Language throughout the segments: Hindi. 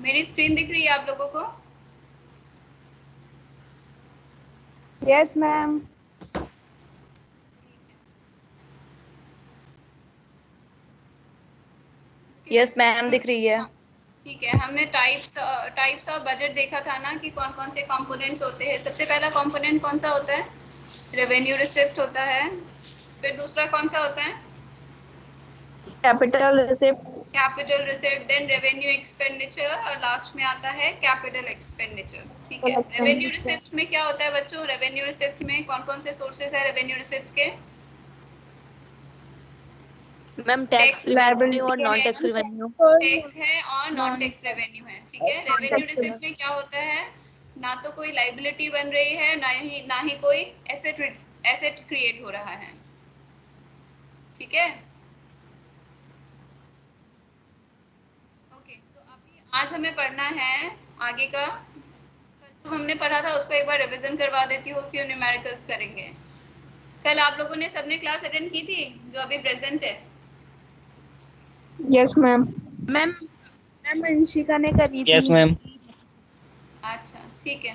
मेरी स्क्रीन दिख रही है आप लोगों को? Yes ma'am. यस मैम दिख रही है। ठीक है, हमने टाइप्स ऑफ बजट देखा था ना कि कौन कौन से कंपोनेंट्स होते हैं। सबसे पहला कंपोनेंट कौन सा होता है? रेवेन्यू रिसिप्ट होता है। फिर दूसरा कौन सा होता है? Capital receipt. Capital receipt, then revenue expenditure और लास्ट में आता है कैपिटल एक्सपेंडिचर। ठीक है, रेवेन्यू रिसिप्ट में क्या होता है बच्चों? रेवेन्यू रिसिप्ट में कौन कौन से सोर्सेस है रेवेन्यू रिसिप्ट के? मैम टैक्स रेवेन्यू और नॉन टैक्स रेवेन्यू। टैक्स है और नॉन टैक्स रेवेन्यू है। ठीक है, रेवेन्यू रिसिप्ट में क्या होता है? ना तो कोई लाइबिलिटी बन रही है, ना ही कोई एसेट क्रिएट हो रहा है। ठीक है, ओके। तो अभी आज हमें पढ़ना है आगे का। कल जो हमने पढ़ा था उसको एक बार रिवीजन करवा देती हूँ, फिर न्यूमेरिकल्स करेंगे। कल आप लोगों ने सबने क्लास अटेंड की थी जो अभी प्रेजेंट है? Yes ma'am. मैम अंशिका ने करी थी। Yes ma'am. अच्छा, ठीक है।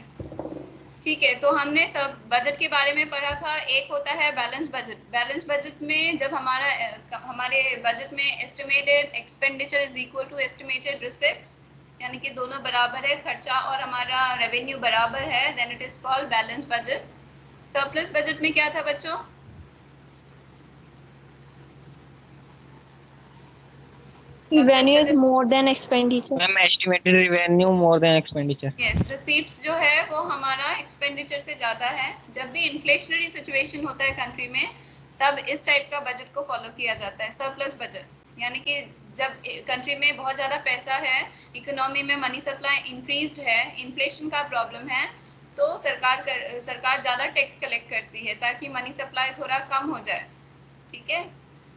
ठीक है, तो हमने सब बजट के बारे में पढ़ा था। एक होता है बैलेंस बजट। बैलेंस बजट में जब हमारे बजट में estimated expenditure is equal to estimated receipts, यानी कि दोनों बराबर है, खर्चा और हमारा रेवेन्यू बराबर है, then it is called balance budget. Surplus budget में क्या था बच्चों? Revenue is more than expenditure. Ma'am estimated revenue more than expenditure. Yes, receipts जो है वो हमारा एक्सपेंडिचर से ज़्यादा है। जब भी इन्फ्लेशनरी सिचुएशन होता है कंट्री में, तब इस टाइप का बजट को फॉलो किया जाता है, सरप्लस बजट। यानी कि जब कंट्री में बहुत ज़्यादा पैसा है, इकोनॉमी में मनी सप्लाई इंक्रीज्ड है, इन्फ्लेशन का प्रॉब्लम है, तो सरकार ज़्यादा टैक्स कलेक्ट करती है ताकि मनी सप्लाई थोड़ा कम हो जाए। ठीक है,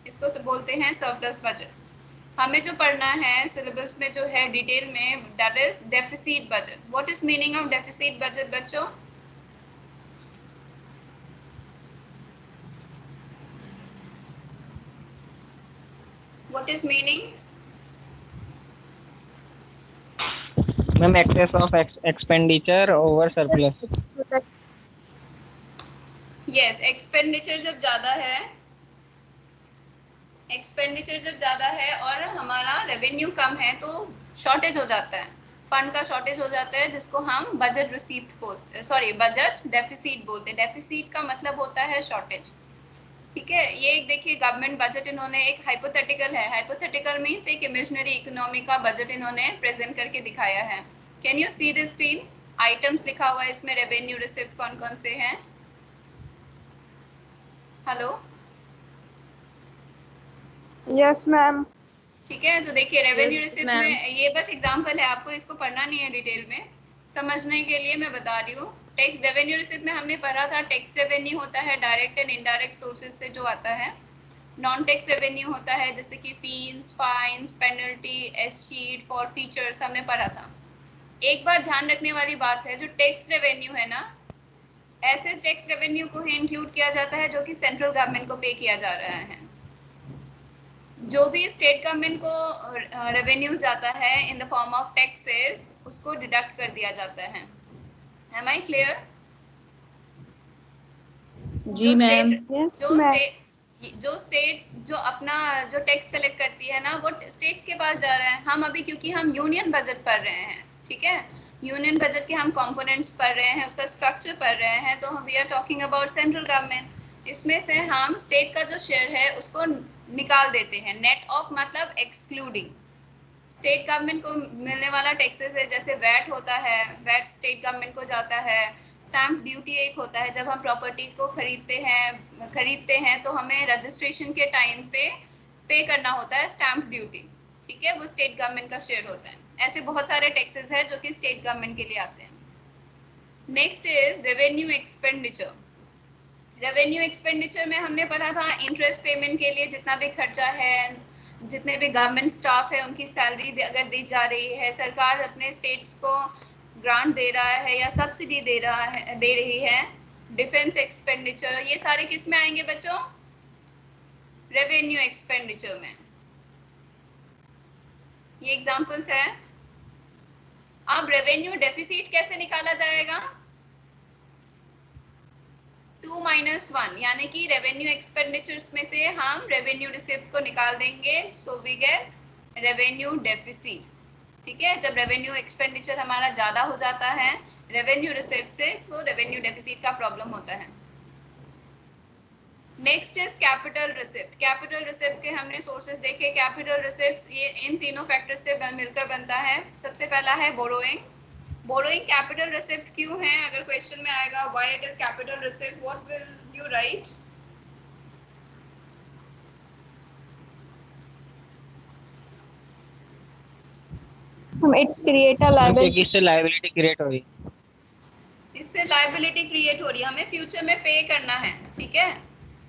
इसको बोलते हैं सरप्लस बजट। हमें जो पढ़ना है सिलेबस में जो है डिटेल में, that is deficit budget. What is meaning of deficit budget बच्चों? What is meaning? Ma'am excess of expenditure over surplus. Yes, expenditure जब ज़्यादा है और हमारा रेवेन्यू कम है तो शॉर्टेज हो जाता है, फंड का शॉर्टेज हो जाता है, जिसको हम बजट बजट डेफिसिट बोलते हैं। डेफिसिट का मतलब होता है शॉर्टेज। ठीक है, ये एक देखिए गवर्नमेंट बजट इन्होंने एक हाइपोथेटिकल है। हाइपोथेटिकल मीन्स एक इमेजिनरी इकोनॉमी का बजट इन्होंने प्रेजेंट करके दिखाया है। Can you see the screen? Items लिखा हुआ है इसमें, रेवेन्यू रिसिप्ट कौन कौन से हैं? Hello, yes ma'am. ठीक है, तो देखिए रेवेन्यू Yes, रिसिप्ट ma'am. में ये बस एग्जांपल है, आपको इसको पढ़ना नहीं है डिटेल में, समझने के लिए मैं बता रही हूँ। टैक्स रेवेन्यू रिसिप्ट में हमने पढ़ा था टैक्स रेवेन्यू होता है डायरेक्ट एंड इनडायरेक्ट सोर्सेज से जो आता है। नॉन टैक्स रेवेन्यू होता है जैसे कि fees, fines, penalty, escheat, forfeitures, हमने पढ़ा था। एक बात ध्यान रखने वाली बात है, जो टैक्स रेवेन्यू है ना, ऐसे टैक्स रेवेन्यू को ही इंक्लूड किया जाता है जो कि सेंट्रल गवर्नमेंट को पे किया जा रहा है। जो भी स्टेट गवर्नमेंट को रेवेन्यू जाता है in the form of taxes, उसको डिडक्ट कर दिया जाता है। Am I clear? जी मैम। जो स्टेट्स जो अपना जो टैक्स कलेक्ट करती है ना, वो स्टेट्स के पास जा रहा है। हम अभी क्योंकि हम यूनियन बजट पढ़ रहे हैं, ठीक है, यूनियन बजट के हम कंपोनेंट्स पढ़ रहे हैं, उसका स्ट्रक्चर पढ़ रहे हैं, तो we are talking about central government. इसमें से हम स्टेट का जो शेयर है उसको निकाल देते हैं। नेट ऑफ मतलब एक्सक्लूडिंग। स्टेट गवर्नमेंट को मिलने वाला टैक्सेस है, जैसे वैट होता है, वैट स्टेट गवर्नमेंट को जाता है। स्टैम्प ड्यूटी एक होता है, जब हम प्रॉपर्टी को खरीदते हैं तो हमें रजिस्ट्रेशन के टाइम पे करना होता है स्टैम्प ड्यूटी। ठीक है, वो स्टेट गवर्नमेंट का शेयर होता है। ऐसे बहुत सारे टैक्सेस हैं जो कि स्टेट गवर्नमेंट के लिए आते हैं। Next is revenue expenditure. Revenue expenditure में हमने पढ़ा था इंटरेस्ट पेमेंट के लिए जितना भी खर्चा है, जितने भी गवर्नमेंट स्टाफ है उनकी सैलरी अगर दी जा रही है, सरकार अपने स्टेट्स को ग्रांट दे रहा है या सब्सिडी दे रही है, डिफेंस एक्सपेंडिचर, ये सारे किस में आएंगे बच्चों? रेवेन्यू एक्सपेंडिचर में। ये एग्जांपल्स है। अब रेवेन्यू डेफिसिट कैसे निकाला जाएगा? 2 - 1, यानी कि रेवेन्यू एक्सपेंडिचर्स में से हम रेवेन्यू रिसिप्ट को निकाल देंगे, so we get revenue deficit. ठीक है, जब रेवेन्यू एक्सपेंडिचर हमारा ज्यादा हो जाता है रेवेन्यू रिसिप्ट से, तो रेवेन्यू डेफिसिट का प्रॉब्लम होता है। Next is capital receipt. Capital receipt के हमने सोर्सेज देखे। कैपिटल रिसिप्ट ये इन तीनों फैक्टर से मिलकर बनता है। सबसे पहला है बोरोइंग। बोरोइंग कैपिटल रिसिप्ट क्यों है? अगर क्वेश्चन में आएगा why it is capital receipt, what will you right? It's create a liability. क्योंकि इससे लायबिलिटी क्रिएट हो रही है। इससे लायबिलिटी क्रिएट हो रही है, हमें फ्यूचर में पे करना है। ठीक है,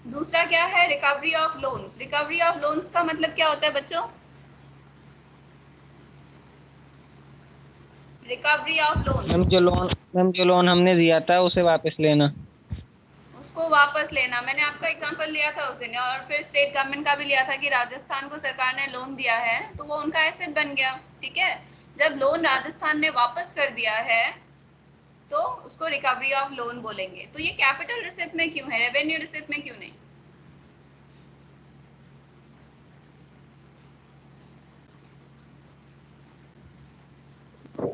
दूसरा क्या है? Recovery of loans. Recovery of loans का मतलब क्या होता है बच्चों? रिकवरी ऑफ लोन्स, मैम जो लोन हमने दिया था उसे वापस लेना। उसको वापस लेना। मैंने आपका एग्जांपल लिया था उस दिन, और फिर स्टेट गवर्नमेंट का भी लिया था कि राजस्थान को सरकार ने लोन दिया है तो वो उनका एसेट बन गया। ठीक है, जब लोन राजस्थान ने वापस कर दिया है तो उसको रिकवरी ऑफ लोन बोलेंगे। तो ये कैपिटल रिसिप्ट में क्यों है, रेवेन्यू रिसिप्ट में क्यों नहीं?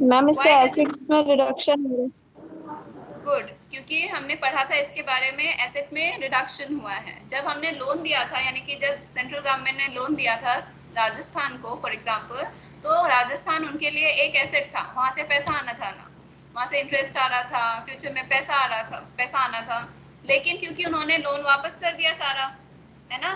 मैम इससे Why does it- एसिड्स में रिडक्शन हो रहा है। गुड, क्योंकि हमने पढ़ा था इसके बारे में, एसेट में रिडक्शन हुआ है। जब हमने लोन दिया था, यानी कि जब सेंट्रल गवर्नमेंट ने लोन दिया था राजस्थान को फॉर एग्जांपल, तो राजस्थान उनके लिए एक एसेट था, वहां से पैसा आना था ना, वहां से इंटरेस्ट आ रहा था, फ्यूचर में पैसा आ रहा था, पैसा आना था। लेकिन क्योंकि उन्होंने लोन वापस कर दिया सारा, है ना,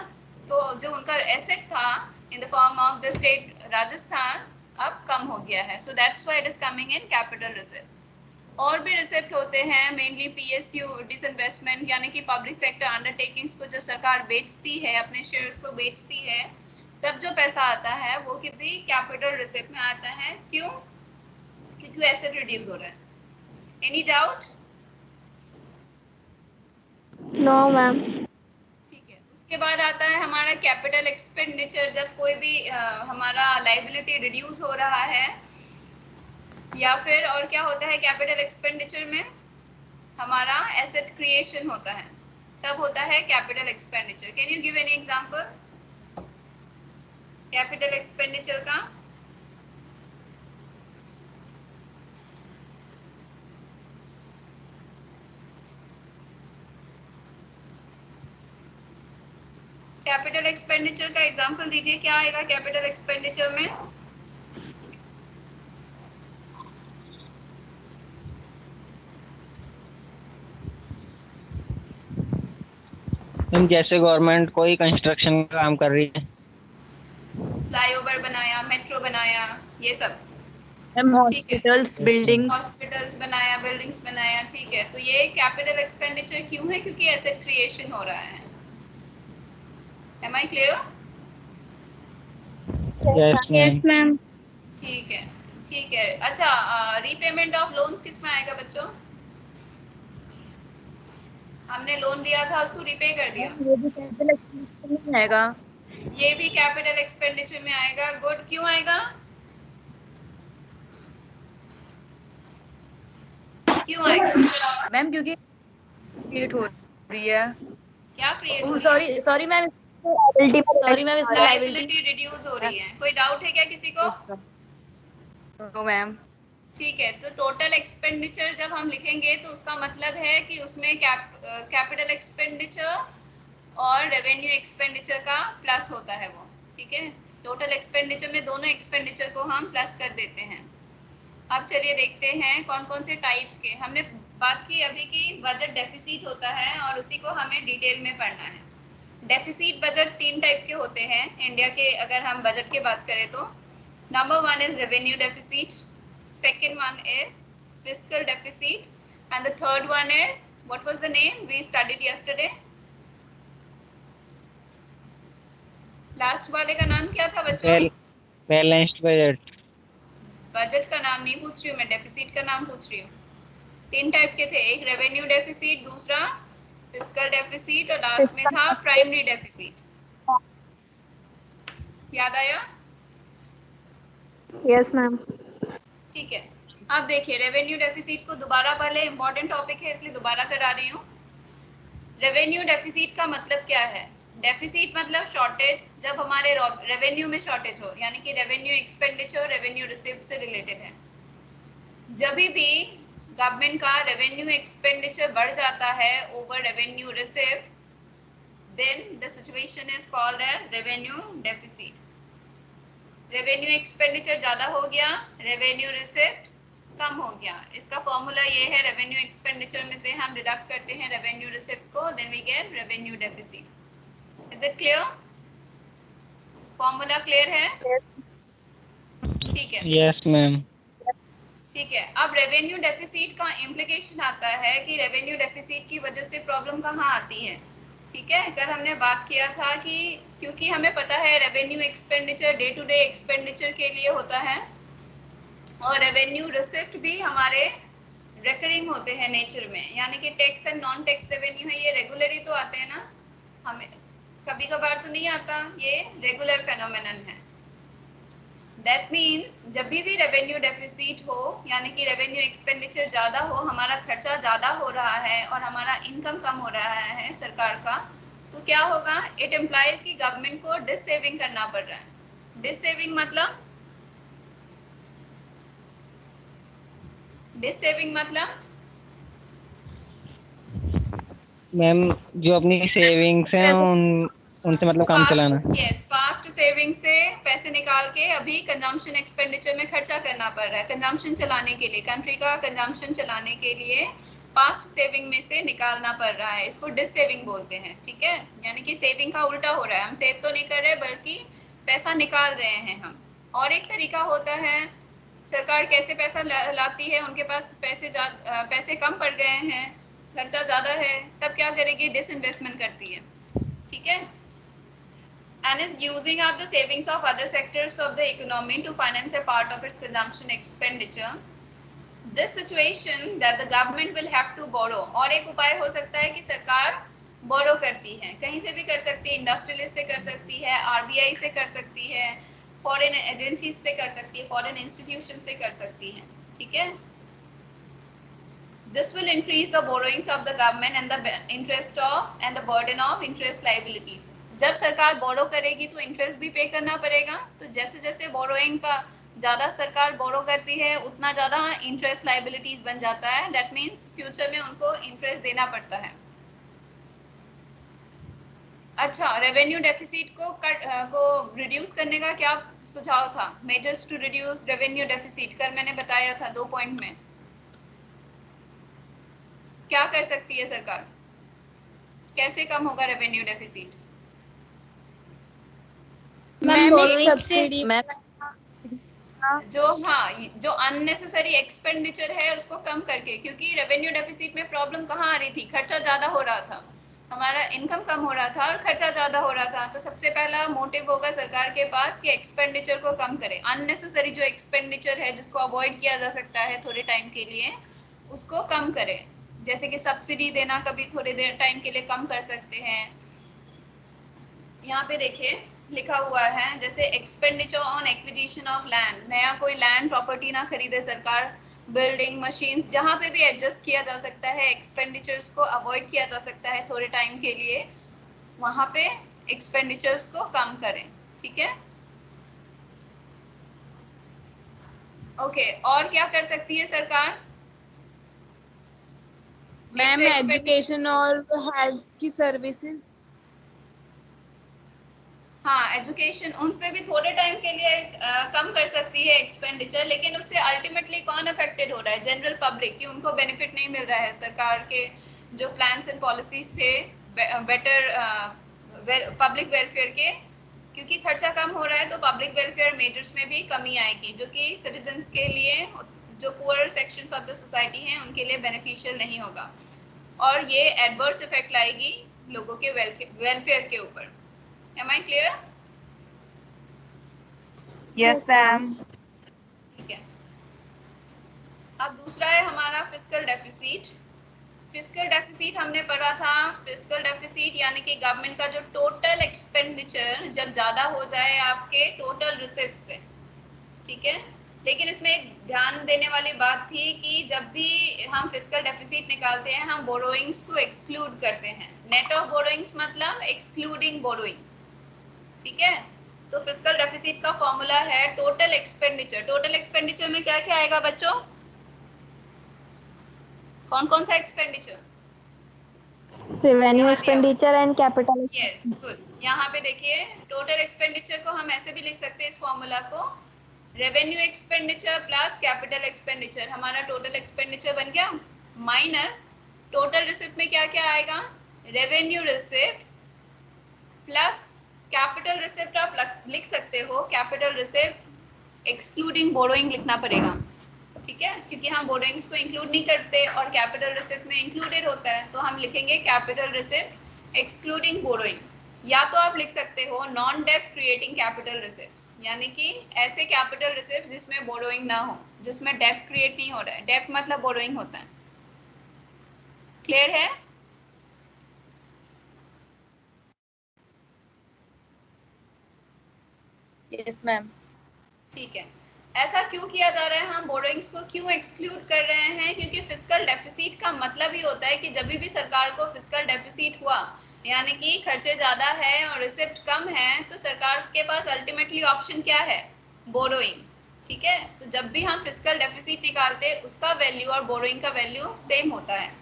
तो जो उनका एसेट था इन the form of the state Rajasthan अब कम हो गया है। So that's why it is coming in capital receipt. और भी रिसिप्ट होते हैं, मेनली पीएसयू डिसइन्वेस्टमेंट, यानी कि पब्लिक सेक्टर अंडरटेकिंग्स को जब सरकार बेचती है, अपने शेयर्स को बेचती है, तब जो पैसा आता है वो भी कैपिटल रिसिप्ट में आता है। क्यों? क्योंकि एसेट रिड्यूस हो रहा है। Any doubt? No ma'am. ठीक है, उसके बाद आता है हमारा कैपिटल एक्सपेंडिचर। जब कोई भी हमारा लाइबिलिटी रिड्यूस हो रहा है, या फिर और क्या होता है कैपिटल एक्सपेंडिचर में? हमारा एसेट क्रिएशन होता है, तब होता है capital expenditure. Can you give any example capital expenditure का? कैपिटल एक्सपेंडिचर का एग्जांपल दीजिए, क्या आएगा कैपिटल एक्सपेंडिचर में? मैम जैसे गवर्नमेंट कोई कंस्ट्रक्शन का काम कर रही है, फ्लाईओवर बनाया, मेट्रो बनाया, ये सब। मैम ठीक है, हॉस्पिटल्स, बिल्डिंग्स। हॉस्पिटल्स बनाया, बिल्डिंग्स बनाया। ठीक है, तो ये कैपिटल एक्सपेंडिचर क्यों है? क्योंकि एसेट क्रिएशन हो रहा है। Am I clear? Yes ma'am. ठीक है, ठीक है। अच्छा, रीपेमेंट ऑफ लोन्स किस में आएगा बच्चों? हमने लोन दिया था, उसको रीपे कर दिया, ये भी कैपिटल एक्सपेंडिचर में आएगा। ये भी कैपिटल एक्सपेंडिचर में आएगा। गुड, क्यों आएगा? क्यों आएगा? मैम क्योंकि क्रिएट हो रही है। क्या क्रिएट हो रही है? Sorry sorry ma'am, sorry ma'am, इसमें लायबिलिटी। लायबिलिटी रिड्यूस हो रही है। कोई डाउट है क्या किसी को? No ma'am. ठीक है, तो टोटल एक्सपेंडिचर जब हम लिखेंगे तो उसका मतलब है कि उसमें कैपिटल एक्सपेंडिचर और रेवेन्यू एक्सपेंडिचर का प्लस होता है वो। ठीक है, टोटल एक्सपेंडिचर में दोनों एक्सपेंडिचर को हम प्लस कर देते हैं। अब चलिए देखते हैं कौन कौन से टाइप्स के हमने बात की अभी की। बजट डेफिसिट होता है और उसी को हमें डिटेल में पढ़ना है। डेफिसिट बजट 3 टाइप के होते हैं इंडिया के, अगर हम बजट की बात करें तो। Number 1 is revenue deficit, second one is fiscal deficit, and the third one is, what was the name we studied yesterday? Last वाले का नाम क्या था बच्चों? Balanced budget. बजट का नाम नहीं पूछ रही हूँ मैं, डेफिसिट का नाम पूछ रही हूँ। 3 टाइप के थे, एक रेवेन्यू डेफिसिट, दूसरा फिस्कल डेफिसिट, और लास्ट में था प्राइमरी डेफिसिट। याद आया? Yes ma'am. ठीक है, अब देखिए रेवेन्यू डेफिसिट को दोबारा, पहले इंपॉर्टेंट टॉपिक है इसलिए दोबारा करा रही हूँ। रेवेन्यू डेफिसिट का मतलब क्या है? डेफिसिट मतलब शॉर्टेज, जब हमारे रेवेन्यू में शॉर्टेज हो, यानी कि रेवेन्यू एक्सपेंडिचर रेवेन्यू रिसिप्ट से रिलेटेड है। जब भी गवर्नमेंट का रेवेन्यू एक्सपेंडिचर बढ़ जाता है over revenue receipt, then the situation is called as revenue deficit. Revenue expenditure ज्यादा हो गया, रेवेन्यू रिसिप्ट कम हो गया। इसका फॉर्मूला ये है, रेवेन्यू एक्सपेंडिचर में से हम डिडक्ट करते हैं रेवेन्यू रिसिप्ट को, then we get revenue deficit. Is it clear? Formula clear है? ठीक है। Yes ma'am. ठीक है, अब रेवेन्यू डेफिसिट का इम्प्लीकेशन आता है कि रेवेन्यू डेफिसिट की वजह से प्रॉब्लम कहाँ आती है। ठीक है, कल हमने बात किया था कि क्योंकि हमें पता है revenue expenditure day to day expenditure के लिए होता है और रेवेन्यू रिसिप्ट भी हमारे रिकरिंग होते हैं नेचर में, यानी कि tax and non tax revenue है, ये रेगुलर ही तो आते हैं ना, हमें कभी कभार तो नहीं आता, ये रेगुलर फेनोमेनन है। दैट मीन्स जब भी रेवेन्यू डेफिसिट हो, यानी कि रेवेन्यू एक्सपेंडिचर ज़्यादा हो, हमारा खर्चा ज़्यादा हो रहा है और हमारा इनकम कम हो रहा है सरकार का, तो क्या होगा? इट इम्प्लाइज कि गवर्नमेंट को डिस सेविंग करना पड़ रहा है। डिस सेविंग मतलब मैम जो अपनी सेविंग्स हैं उनसे मतलब काम चलाना। यस, पास्ट सेविंग से पैसे निकाल के अभी कंजम्पशन एक्सपेंडिचर में खर्चा करना पड़ रहा है, कंजम्पशन चलाने के लिए, कंट्री का कंजम्पशन चलाने के लिए पास्ट सेविंग में से निकालना पड़ रहा है। इसको डिस सेविंग बोलते हैं। ठीक है, यानी कि सेविंग का उल्टा हो रहा है, हम सेव तो नहीं कर रहे बल्कि पैसा निकाल रहे हैं हम। और एक तरीका होता है, सरकार कैसे पैसा लाती है, उनके पास पैसे कम पड़ गए हैं, खर्चा ज़्यादा है, तब क्या करेगी? डिसइन्वेस्टमेंट करती है। ठीक है, and is using up the savings of other sectors of the economy to finance a part of its consumption expenditure. This situation that the government will have to borrow. और एक उपाय हो सकता है कि सरकार बोरो करती है, कहीं से भी कर सकती है, इंडस्ट्रियलिस्ट से कर सकती है, आरबीआई से कर सकती है, फॉरेन एजेंसीज से कर सकती है, फॉरेन इंस्टीट्यूशन से कर सकती है। ठीक है, this will increase the borrowings of the government and the interest of and the burden of interest liabilities. जब सरकार बोरो करेगी तो इंटरेस्ट भी पे करना पड़ेगा, तो जैसे जैसे बोरोइंग का ज़्यादा सरकार बोरो करती है उतना ज़्यादा इंटरेस्ट लाइबिलिटीज बन जाता है। दैट मीन्स फ्यूचर में उनको इंटरेस्ट देना पड़ता है। अच्छा, रेवेन्यू डेफिसिट को रिड्यूस करने का क्या सुझाव था? Measures to reduce revenue deficit कल मैंने बताया था 2 पॉइंट में। क्या कर सकती है सरकार? कैसे कम होगा रेवेन्यू डेफिसिट? सब्सिडी जो अननेसेसरी एक्सपेंडिचर है उसको कम करके, क्योंकि रेवेन्यू डेफिसिट में प्रॉब्लम कहाँ आ रही थी? खर्चा ज्यादा हो रहा था, हमारा इनकम कम हो रहा था और खर्चा ज्यादा हो रहा था। तो सबसे पहला मोटिव होगा सरकार के पास कि एक्सपेंडिचर को कम करे, अननेसेसरी जो एक्सपेंडिचर है जिसको अवॉइड किया जा सकता है थोड़े टाइम के लिए, उसको कम करे। जैसे कि सब्सिडी देना कभी थोड़ी देर टाइम के लिए कम कर सकते हैं। यहाँ पे देखिए लिखा हुआ है, जैसे expenditure on acquisition of land, नया कोई लैंड प्रॉपर्टी ना खरीदे सरकार, बिल्डिंग मशीन्स जहाँ पे भी एडजस्ट किया जा सकता है, एक्सपेंडिचर्स को अवॉइड किया जा सकता है थोड़े टाइम के लिए, वहाँ पे एक्सपेंडिचर्स को कम करें। ठीक है, ओके। और क्या कर सकती है सरकार? मैम एजुकेशन और हेल्थ की सर्विसेज। हाँ, एजुकेशन उन पे भी थोड़े टाइम के लिए कम कर सकती है एक्सपेंडिचर, लेकिन उससे अल्टीमेटली कौन अफेक्टेड हो रहा है? जनरल पब्लिक, कि उनको बेनिफिट नहीं मिल रहा है सरकार के जो प्लान्स एंड पॉलिसीज थे बेटर पब्लिक वेलफेयर के, क्योंकि खर्चा कम हो रहा है तो पब्लिक वेलफेयर मेजर्स में भी कमी आएगी, जो कि सिटीजन्स के लिए, जो poor sections of the society हैं उनके लिए बेनिफिशियल नहीं होगा, और ये एडवर्स इफेक्ट लाएगी लोगों के वेलफेयर के ऊपर। Am I clear? Yes ma'am. ठीक है, अब दूसरा है हमारा फिस्कल डेफिसिट। फिस्कल डेफिसिट हमने पढ़ा था, फिस्कल डेफिसिट यानी कि गवर्नमेंट का जो टोटल एक्सपेंडिचर जब ज्यादा हो जाए आपके टोटल रिसिप्ट से। ठीक है, लेकिन इसमें एक ध्यान देने वाली बात थी कि जब भी हम फिस्कल डेफिसिट निकालते हैं हम बोरोइंग्स को एक्सक्लूड करते हैं। नेट ऑफ बोरोइंग्स मतलब एक्सक्लूडिंग बोरोइंग, ठीक है। तो फिस्कल डेफिसिट का फॉर्मूला है टोटल एक्सपेंडिचर। टोटल एक्सपेंडिचर में क्या क्या आएगा बच्चों? कौन कौन सा expenditure? Revenue expenditure and capital. Yes good. यहाँ पे देखिए टोटल एक्सपेंडिचर को हम ऐसे भी लिख सकते हैं इस फॉर्मूला को, revenue expenditure plus capital expenditure. हमारा टोटल एक्सपेंडिचर बन गया माइनस टोटल रिसिप्ट में क्या क्या आएगा, revenue receipt plus capital receipt. आप लिख सकते हो कैपिटल रिसिप्ट एक्सक्लूडिंग बोरोइंग लिखना पड़ेगा, ठीक है, क्योंकि हम बोरोइंग्स को इंक्लूड नहीं करते और कैपिटल रिसिप्ट में इंक्लूडेड होता है, तो हम लिखेंगे कैपिटल रिसिप्ट एक्सक्लूडिंग बोरोइंग। या तो आप लिख सकते हो नॉन डेप्ट क्रिएटिंग कैपिटल रिसिप्ट्स, यानी कि ऐसे कैपिटल रिसिप्ट्स जिसमें बोरोइंग ना हो, जिसमें डेप्ट क्रिएट नहीं हो रहा है। डेप्ट मतलब बोरोइंग होता है। क्लियर है? Yes ma'am. ठीक है। ऐसा क्यों किया जा रहा है, हम बोरोइंग्स को क्यों एक्सक्लूड कर रहे हैं? क्योंकि फिस्कल डेफिसिट का मतलब ही होता है कि जब भी सरकार को फिस्कल डेफिसिट हुआ, यानी कि खर्चे ज्यादा है और रिसिप्ट कम है, तो सरकार के पास अल्टीमेटली ऑप्शन क्या है? बोरोइंग, ठीक है। तो जब भी हम फिस्कल डेफिसिट निकालते हैं उसका वैल्यू और बोरोइंग का वैल्यू सेम होता है।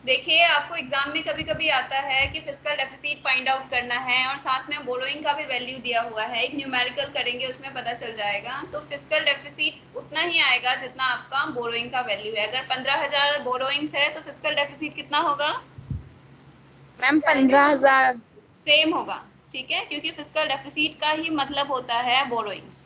देखिए आपको एग्जाम में कभी कभी आता है कि फिस्कल डेफिसिट फाइंड आउट करना है और साथ में बोरोइंग का भी वैल्यू दिया हुआ है, एक न्यूमेरिकल करेंगे उसमें पता चल जाएगा। तो फिस्कल डेफिसिट उतना ही आएगा जितना आपका बोरोइंग का वैल्यू है। अगर 15,000 बोरोइंग्स है तो फिस्कल डेफिसिट कितना होगा मैम 15,000। सेम होगा, ठीक है, क्योंकि फिस्कल डेफिसिट का ही मतलब होता है बोरोइंग्स।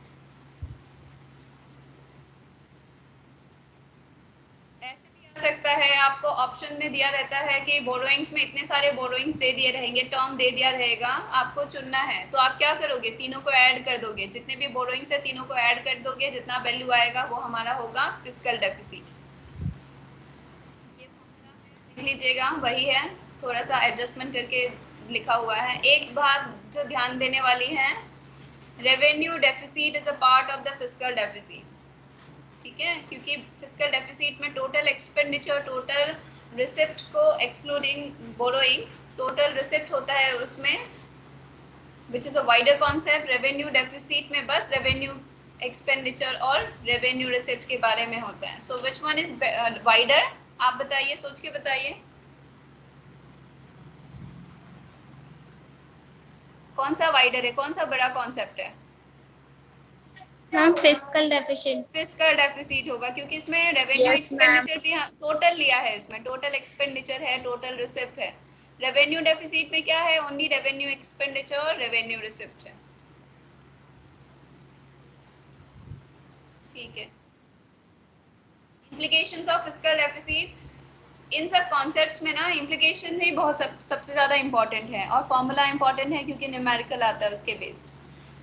ऐसे भी आ सकता है, आपको ऑप्शन में दिया रहता है कि बोरोइंग्स में इतने सारे बोरोइंग्स दे दिए रहेंगे, टर्म दे दिया रहेगा, आपको चुनना है। तो आप क्या करोगे, तीनों को ऐड कर दोगे, जितने भी बोरोइंग्स है तीनों को ऐड कर दोगे, जितना वैल्यू आएगा वो हमारा होगा फिस्कल डेफिसिट। ये फॉर्मूला लिख लीजिएगा, वही है, थोड़ा सा एडजस्टमेंट करके लिखा हुआ है। एक बात जो ध्यान देने वाली है, revenue deficit is a part of the fiscal deficit, ठीक है, क्योंकि फिस्कल डेफिसिट में टोटल एक्सपेंडिचर, टोटल रिसिप्ट को एक्सक्लूडिंग बोरोइंग, टोटल रिसिप्ट होता है उसमें, which is a wider concept. Revenue deficit में बस रेवेन्यू एक्सपेंडिचर और रेवेन्यू रिसिप्ट के बारे में होता है। सो विच वन इज वाइडर, आप बताइए, सोच के बताइए कौन सा वाइडर है, कौन सा बड़ा कॉन्सेप्ट है? Ma'am fiscal deficit. Fiscal deficit होगा क्योंकि इसमें रेवेन्यू यस मैम। एक्सपेंडिचर भी टोटल लिया है, इसमें टोटल एक्सपेंडिचर है, टोटल रिसिप्ट है। रेवेन्यू डेफिसिट में क्या है, ओनली रेवेन्यू एक्सपेंडिचर और रेवेन्यू रिसिप्ट है, ठीक है। इम्प्लीकेशंस ऑफ फिस्कल डेफिसिट, इन सब कॉन्सेप्ट्स में ना इम्प्लीकेशन ही बहुत सबसे ज़्यादा इंपॉर्टेंट है, और फॉर्मूला इंपॉर्टेंट है क्योंकि न्यूमेरिकल आता है उसके based.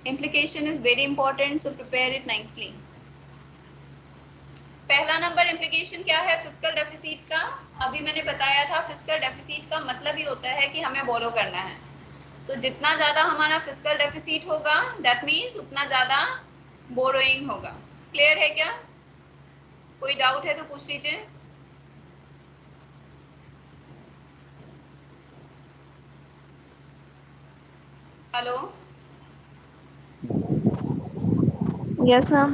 Implication is very important, so prepare it nicely. पहला नंबर इम्प्लीकेशन क्या है फिस्कल डेफिसिट का? अभी मैंने बताया था फिस्कल डेफिसिट का मतलब ही होता है कि हमें बोरो करना है। तो जितना ज़्यादा हमारा फिस्कल डेफिसिट होगा दैट मीन्स उतना ज़्यादा बोरोइंग होगा। क्लियर है क्या? कोई डाउट है तो पूछ लीजिए। Hello, Yes, ma'am.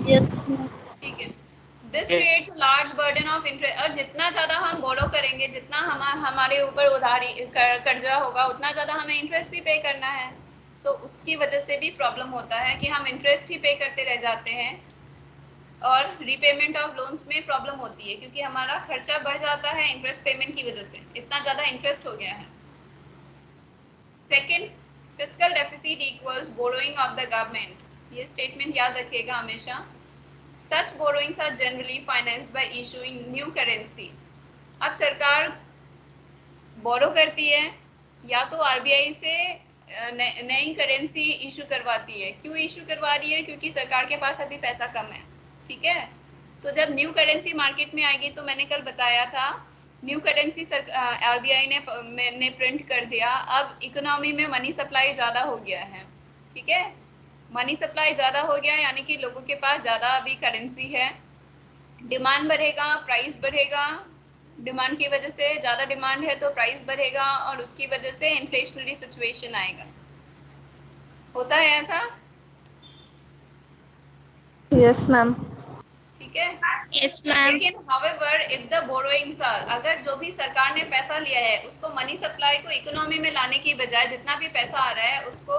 Yes. ठीक है। This creates large burden of interest, और जितना ज़्यादा हम बोरो करेंगे, जितना हमारे ऊपर उधारी कर्जा होगा, उतना ज़्यादा हमें इंटरेस्ट भी पे करना है। सो उसकी वजह से भी प्रॉब्लम होता है कि हम इंटरेस्ट ही पे करते रह जाते हैं, और रीपेमेंट ऑफ लोन्स में प्रॉब्लम होती है क्योंकि हमारा खर्चा बढ़ जाता है इंटरेस्ट पेमेंट की वजह से, इतना ज़्यादा इंटरेस्ट हो गया है। Second, fiscal deficit equals borrowing of the government, ये स्टेटमेंट याद रखिएगा हमेशा। Such borrowings are generally financed by issuing new currency. अब सरकार बोरो करती है या तो आरबीआई से नई करेंसी इशू करवाती है। क्यों इशू करवा रही है? क्योंकि सरकार के पास अभी पैसा कम है, ठीक है। तो जब न्यू करेंसी मार्केट में आएगी, तो मैंने कल बताया था न्यू करेंसी आरबीआई ने प्रिंट कर दिया, अब इकोनॉमी में मनी सप्लाई ज़्यादा हो गया है, ठीक है। मनी सप्लाई ज्यादा हो गया यानी कि लोगों के पास ज्यादा अभी करेंसी है, डिमांड बढ़ेगा, प्राइस बढ़ेगा, डिमांड की वजह से ज्यादा डिमांड है तो प्राइस बढ़ेगा और उसकी वजह से इन्फ्लेशनरी सिचुएशन आएगा। होता है ऐसा? Yes, ma'am. ठीक है। Yes, ma'am. लेकिन however if the borrowings are, अगर जो भी सरकार ने पैसा लिया है उसको मनी सप्लाई को इकोनॉमी में लाने की बजाय, जितना भी पैसा आ रहा है उसको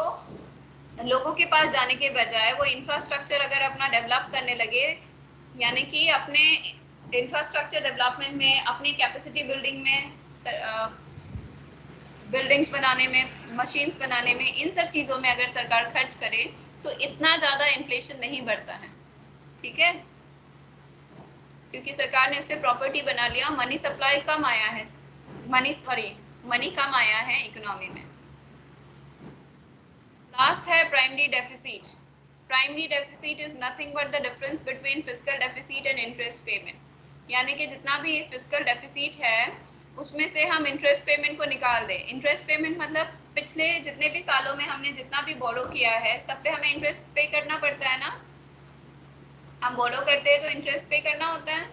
लोगों के पास जाने के बजाय वो इंफ्रास्ट्रक्चर अगर अपना डेवलप करने लगे, यानी कि अपने इंफ्रास्ट्रक्चर डेवलपमेंट में, अपनी कैपेसिटी बिल्डिंग में, बिल्डिंग्स बनाने में, मशीन्स बनाने में, इन सब चीज़ों में अगर सरकार खर्च करे तो इतना ज़्यादा इन्फ्लेशन नहीं बढ़ता है। ठीक है, क्योंकि सरकार ने उससे प्रॉपर्टी बना लिया, मनी सप्लाई कम आया है, मनी कम आया है इकोनॉमी में। लास्ट है primary deficit. Primary deficit is nothing but the difference between fiscal deficit and interest payment. यानी कि जितना भी फिस्कल डेफिसिट है उसमें से हम इंटरेस्ट पेमेंट को निकाल दें। इंटरेस्ट पेमेंट मतलब पिछले जितने भी सालों में हमने जितना भी बोरो किया है सब पे हमें इंटरेस्ट पे करना पड़ता है ना। हम बोरो करते हैं तो इंटरेस्ट पे करना होता है,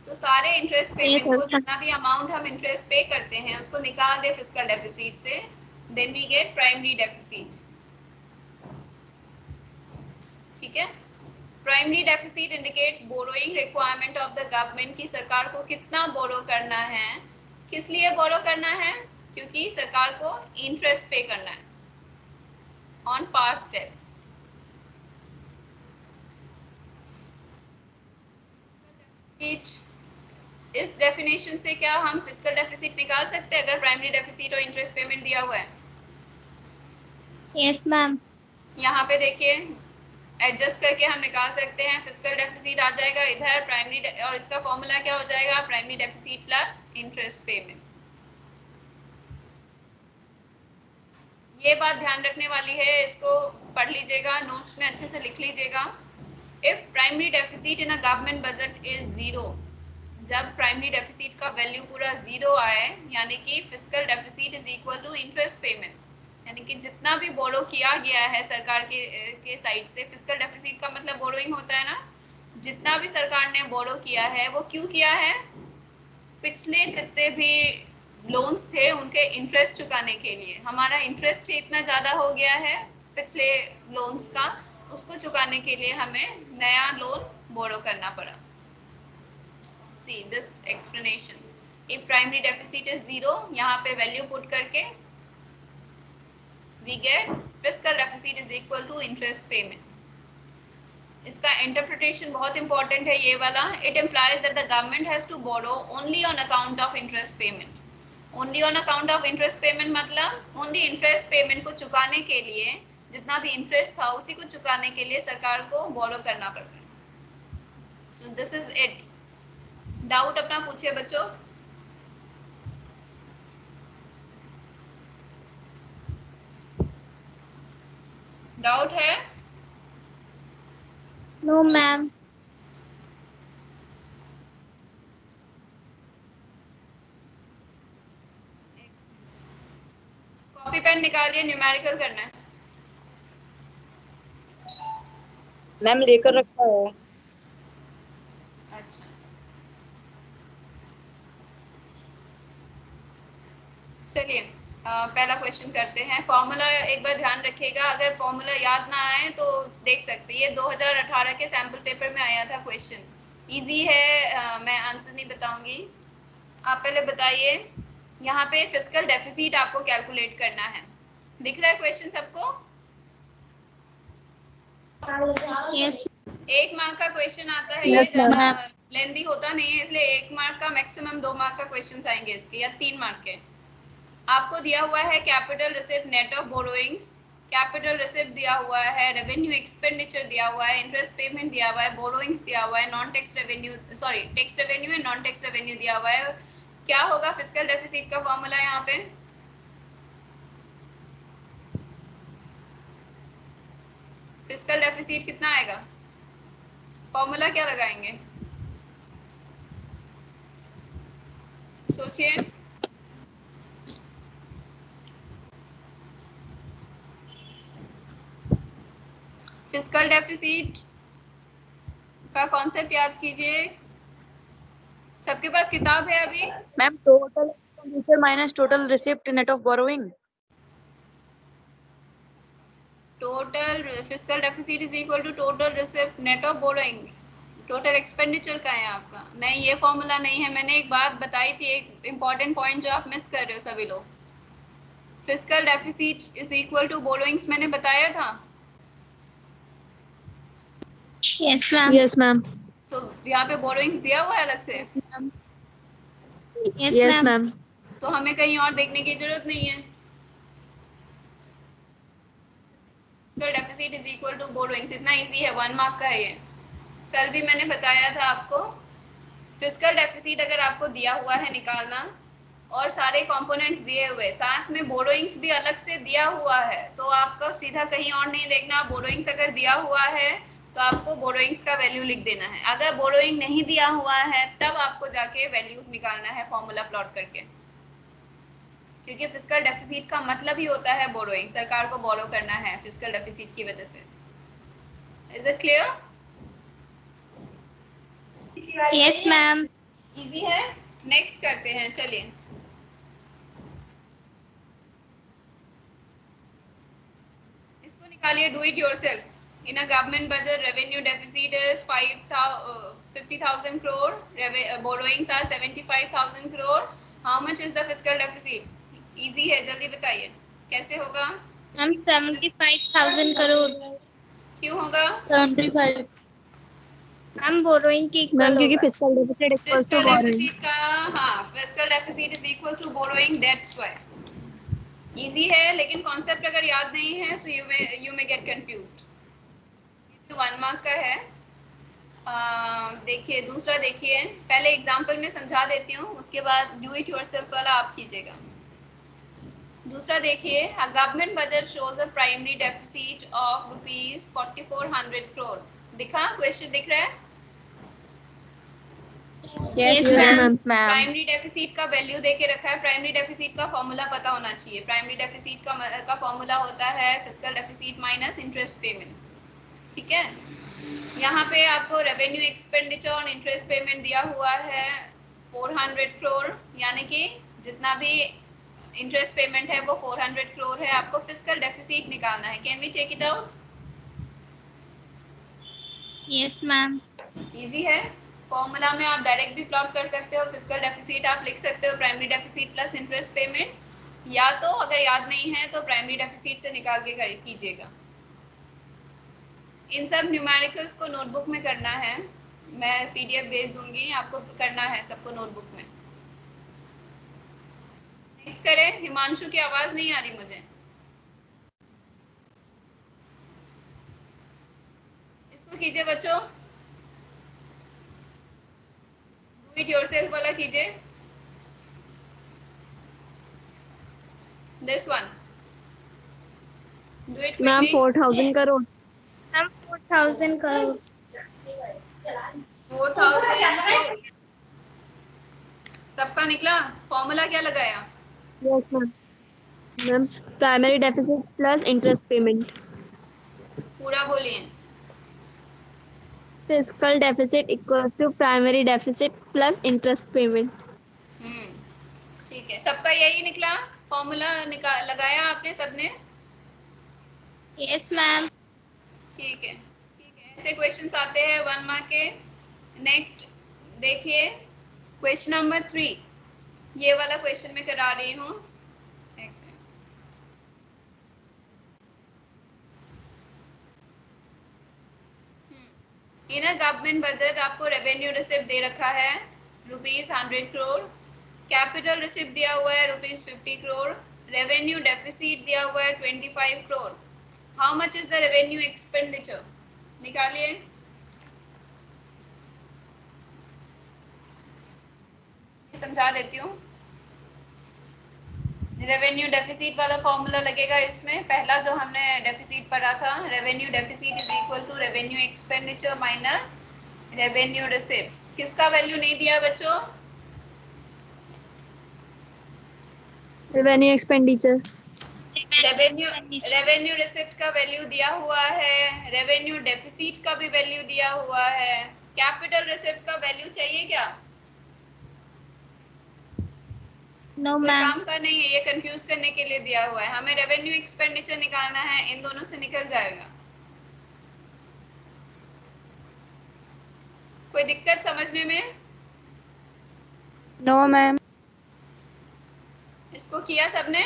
तो सारे इंटरेस्ट पेमेंट को, जितना भी अमाउंट हम इंटरेस्ट पे करते हैं उसको निकाल दे फिस्कल डेफिसिट से, then we get primary deficit. ठीक है, primary deficit indicates borrowing requirement of the government, की सरकार को कितना बोरो करना है, किस लिए बोरो करना है, क्योंकि सरकार को इंटरेस्ट पे करना है ऑन पास्ट डेट्स। इस डेफिनेशन से क्या हम फिस्कल डेफिसिट निकाल सकते हैं अगर प्राइमरी डेफिसिट और इंटरेस्ट पेमेंट दिया हुआ है? Yes, ma'am. यहाँ पे देखिए एडजस्ट करके हम निकाल सकते हैं। फिस्कल डेफिसिट आ जाएगा इधर प्राइमरी, और इसका फॉर्मूला क्या हो जाएगा, primary deficit plus interest payment. ये बात ध्यान रखने वाली है, इसको पढ़ लीजिएगा, नोट्स में अच्छे से लिख लीजिएगा। If primary deficit in a government budget is zero, जब प्राइमरी डेफिसिट का वैल्यू पूरा जीरो आए, यानी कि fiscal deficit is equal to interest payment, यानी कि जितना भी बोरो किया गया है सरकार के साइड से, फिस्कल डेफिसिट का मतलब बोरोइंग होता है ना, जितना भी सरकार ने बोरो किया है वो क्यों किया है, पिछले जितने भी लोन्स थे उनके इंटरेस्ट चुकाने के लिए। हमारा इंटरेस्ट ही इतना ज़्यादा हो गया है पिछले लोन्स का, उसको चुकाने के लिए हमें नया लोन बोरो करना पड़ा। See this explanation, if primary deficit is zero, यहाँ पे वैल्यू पुट करके we get fiscal deficit is equal to interest payment. इसका इंटरप्रिटेशन बहुत इंपॉर्टेंट है ये वाला। It implies that the government has to borrow only on account of interest payment. Only on account of interest payment मतलब ओनली इंटरेस्ट पेमेंट को चुकाने के लिए, जितना भी इंटरेस्ट था उसी को चुकाने के लिए सरकार को बोरो करना पड़ता है। So this is it. Doubt अपना पूछिए बच्चों। डाउट है? No, ma'am. कॉपी पेन निकालिए, न्यूमेरिकल करना है। मैम लेकर रखा है। अच्छा चलिए पहला क्वेश्चन करते हैं। फॉर्मूला एक बार ध्यान रखिएगा, अगर फॉर्मूला याद ना आए तो देख सकते हैं। ये 2018 के सैम्पल पेपर में आया था क्वेश्चन, इजी है, मैं आंसर नहीं बताऊंगी। आप पहले बताइए, यहाँ पे फिस्कल डेफिसिट आपको कैलकुलेट करना है। दिख रहा है क्वेश्चन सबको? Yes, एक मार्क का क्वेश्चन आता है, ये Yes, ma'am. ज्यादा लेंदी होता नहीं है, इसलिए एक मार्क का मैक्सिमम 2 मार्क का क्वेश्चन आएंगे इसके, या 3 मार्क के। आपको दिया हुआ है capital receipt net of borrowings, capital receipt दिया हुआ है, रेवेन्यू एक्सपेंडिचर दिया हुआ है, इंटरेस्ट पेमेंट दिया हुआ है, बोरोइंग्स दिया हुआ है, non tax revenue, sorry tax revenue and non tax revenue दिया हुआ है। क्या होगा फिस्कल डेफिसिट का फॉर्मूला यहाँ पे? फिस्कल डेफिसिट कितना आएगा, फॉर्मूला क्या लगाएंगे, सोचिए। फिस्कल डेफिसिट का कॉन्सेप्ट याद कीजिए। सबके पास किताब है अभी? Ma'am total expenditure minus total receipt net of borrowing. Total fiscal deficit is equal to total receipt net of borrowing. Total expenditure का है आपका? नहीं, ये फॉर्मूला नहीं है। मैंने एक बात बताई थी, एक इम्पॉर्टेंट पॉइंट जो आप मिस कर रहे हो सभी लोग। Fiscal deficit is equal to borrowings मैंने बताया था। Yes, ma'am. Yes, ma'am. तो यहाँ पे बोरोइंग्स दिया हुआ है अलग से। Yes, ma'am. तो हमें कहीं और देखने की जरूरत नहीं है। Deficit is equal to borrowings, इतना इजी है, 1 मार्क का है ये। कल भी मैंने बताया था आपको, फिस्कल डेफिसिट अगर आपको दिया हुआ है निकालना और सारे कंपोनेंट्स दिए हुए, साथ में बोरोइंग्स भी अलग से दिया हुआ है, तो आपको सीधा कहीं और नहीं देखना। बोरोइंग्स अगर दिया हुआ है तो आपको बोरोइंग्स का वैल्यू लिख देना है। अगर बोरोइंग नहीं दिया हुआ है तब आपको जाके वैल्यूज निकालना है फॉर्मूला प्लॉट करके, क्योंकि फिस्कल डेफिसिट का मतलब ही होता है बोरोइंग। सरकार को बोरो करना है फिस्कल डेफिसिट की वजह से। Is it clear? Yes, ma'am. Easy है। नेक्स्ट करते हैं, चलिए। इसको निकालिए, do it yourself. In a government budget revenue deficit is 50,000 crore, borrowings are 75,000 crore। How much is the fiscal deficit? Easy है, जल्दी बताइए कैसे होगा। Ma'am, 75,000 crore. क्यों होगा? 75। Ma'am, borrowing की मैम equal क्योंकि होगा. Fiscal deficit equals to fiscal borrowing. Deficit का, हाँ, fiscal deficit is equal to borrowing, that's why. Easy है, लेकिन कॉन्सेप्ट अगर याद नहीं है so you may get confused. 1 mark का है। देखिए दूसरा, देखिए पहले एग्जांपल में समझा देती हूँ, उसके बाद डू इट योरसेल्फ वाला आप कीजिएगा। दूसरा देखिए, अ government budget shows a primary deficit of rupees 4400 crore। दिखा? क्वेश्चन दिख रहा है? Yes Yes, ma'am. Ma'am. Primary deficit का वैल्यू दे के रखा है। प्राइमरी डेफिसिट का फॉर्मूला पता होना चाहिए। प्राइमरी डेफिसिट का फॉर्मूला होता है fiscal deficit minus interest payment. ठीक है, यहाँ पे आपको रेवेन्यू एक्सपेंडिचर और इंटरेस्ट पेमेंट दिया हुआ है 400 crore, यानी कि जितना भी इंटरेस्ट पेमेंट है वो 400 crore है। आपको फिस्कल डेफिसिट निकालना है। Can we take it out? Yes, ma'am. Easy है। फॉर्मूला में आप डायरेक्ट भी प्लॉट कर सकते हो। फिस्कल डेफिसिट आप लिख सकते हो primary deficit plus interest payment, या तो अगर याद नहीं है तो प्राइमरी डेफिसिट से निकाल के कीजिएगा। इन सब न्यूमेरिकल्स को नोटबुक में करना है। मैं पीडीएफ भेज दूंगी, आपको करना है सबको नोटबुक में। नेक्स्ट करें। हिमांशु की आवाज नहीं आ रही मुझे। इसको कीजिए बच्चों, डू इट योरसेल्फ वाला कीजिए। This one, do it Ma'am, quickly. 4,000 crore. Ma'am, 4,000 crore. 4000 सबका निकला। फॉर्मूला क्या लगाया? Yes, ma'am. Ma'am, primary deficit plus interest payment. पूरा बोलिए। Fiscal deficit equals to primary deficit plus interest payment. हम्म, ठीक है, सबका यही निकला। फॉर्मूला लगाया आपने सबने? Yes, ma'am. ठीक है, ठीक है। ऐसे क्वेश्चंस आते हैं 1 मार्क के। नेक्स्ट देखिए, क्वेश्चन नंबर 3, ये वाला क्वेश्चन मैं करा रही हूँ। इन गवर्नमेंट बजट आपको रेवेन्यू रिसिप्ट दे रखा है ₹100 crore, कैपिटल रिसिप्ट दिया हुआ है ₹50 crore, रेवेन्यू डेफिसिट दिया हुआ है 25 crore। How much is the revenue expenditure? निकालिए। समझा देती हूँ। रेवेन्यू डेफिसिट वाला फॉर्मूला लगेगा इसमें। पहला जो हमने डेफिसिट पढ़ा था, revenue deficit is equal to revenue expenditure minus revenue receipts. किसका वैल्यू नहीं दिया बच्चों? Revenue expenditure. Revenue revenue receipt का वैल्यू दिया हुआ है, रेवेन्यू डेफिसिट का भी वैल्यू दिया हुआ है। कैपिटल रिसिप्ट का वैल्यू चाहिए क्या? नो कोई मैम। काम का नहीं है, ये कंफ्यूज करने के लिए दिया हुआ है। हमें रेवेन्यू एक्सपेंडिचर निकालना है, इन दोनों से निकल जाएगा। कोई दिक्कत समझने में? No ma'am. इसको किया सबने?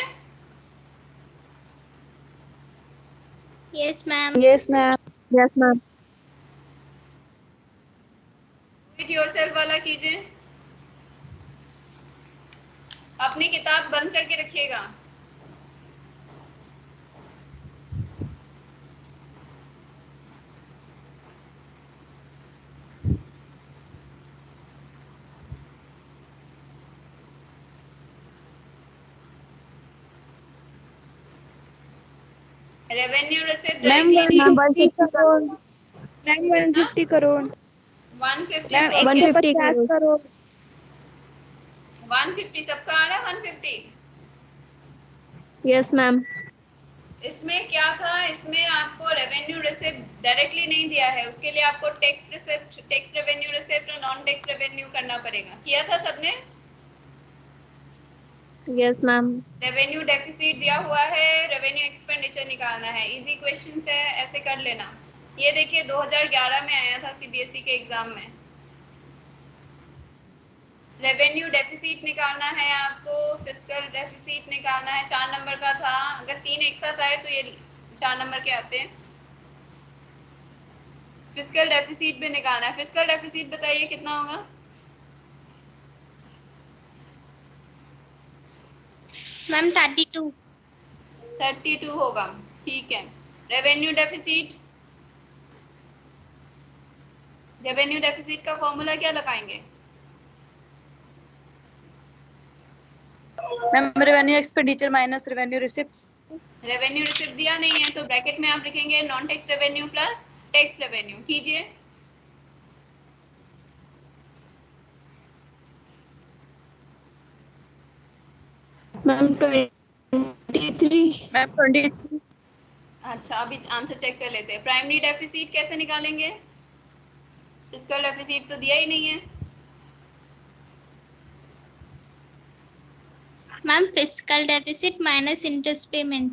Yes ma'am. Yes ma'am. Yes ma'am. It yourself वाला कीजिए। अपनी किताब बंद करके रखिएगा। Revenue receipt ma'am directly 150 crore. Ma'am 150 crore. 150 ma'am crore. 150 150 crore. Crore. 150 सबका आ रहा है 150। Yes ma'am. इसमें क्या था, इसमें आपको रेवेन्यू रिसिप्ट डायरेक्टली नहीं दिया है, उसके लिए आपको tax receipt, tax revenue receipt और नॉन टैक्स रेवेन्यू करना पड़ेगा। किया था सबने? Yes ma'am. रेवेन्यू डेफिसिट दिया हुआ है, रेवेन्यू एक्सपेंडिचर निकालना है। इजी क्वेश्चंस है, ऐसे कर लेना। ये देखिए 2011 में आया था सीबीएसई के एग्जाम में। रेवेन्यू डेफिसिट निकालना है आपको, फिस्कल डेफिसिट निकालना है। 4 नंबर का था, अगर 3 एक साथ आए तो ये 4 नंबर के आते हैं। फिस्कल डेफिसिट भी निकालना है। फिस्कल डेफिसिट बताइए कितना होगा? मैम 32। 32 होगा, ठीक है। रेवेन्यू डेफिसिट, रेवेन्यू डेफिसिट का फॉर्मूला क्या लगाएंगे? Ma'am revenue expenditure minus revenue receipts. Revenue receipt दिया नहीं है तो ब्रैकेट में आप लिखेंगे non tax revenue plus tax revenue. कीजिए। मैम 23। मैम 23। अच्छा, अभी आंसर चेक कर लेते हैं। प्राइमरी डेफिसिट कैसे निकालेंगे? फिस्कल डेफिसिट तो दिया ही नहीं है। Ma'am fiscal deficit minus interest payment.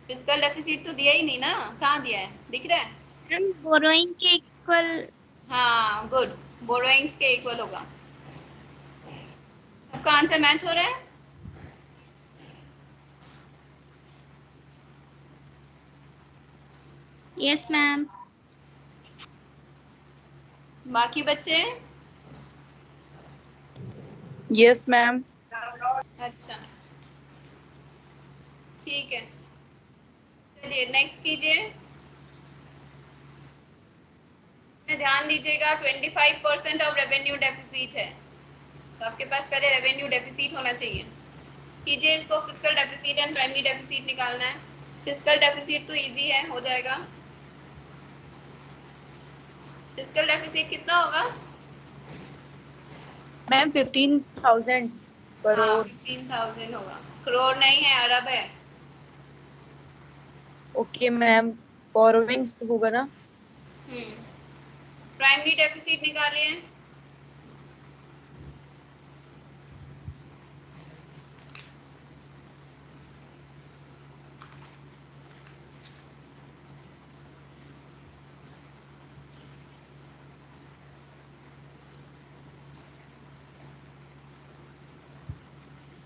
Fiscal deficit तो दिया ही नहीं ना, कहाँ दिया है, दिख रहा है? मैम बोरोइंग के इक्वल। हाँ गुड, बोरोइंग्स के इक्वल होगा। सबका आंसर मैच हो रहा है? Yes ma'am. बाकी बच्चे? Yes ma'am. अच्छा, ठीक है। चलिए नेक्स्ट कीजिए। इसमें ध्यान दीजिएगा 25% ऑफ रेवेन्यू डेफिसिट है, तो आपके पास पहले रेवेन्यू डेफिसिट होना चाहिए। कीजिए इसको। Fiscal deficit and primary deficit निकालना है। फिस्कल डेफिसिट तो इजी है, हो जाएगा। फिस्कल डेफिसिट कितना होगा? मैम 15,000 हाँ करोड़। 15,000 होगा, करोड़ नहीं है, अरब है। Okay ma'am. बोरोविंग्स होगा ना। प्राइमरी डेफिसिट निकालिए।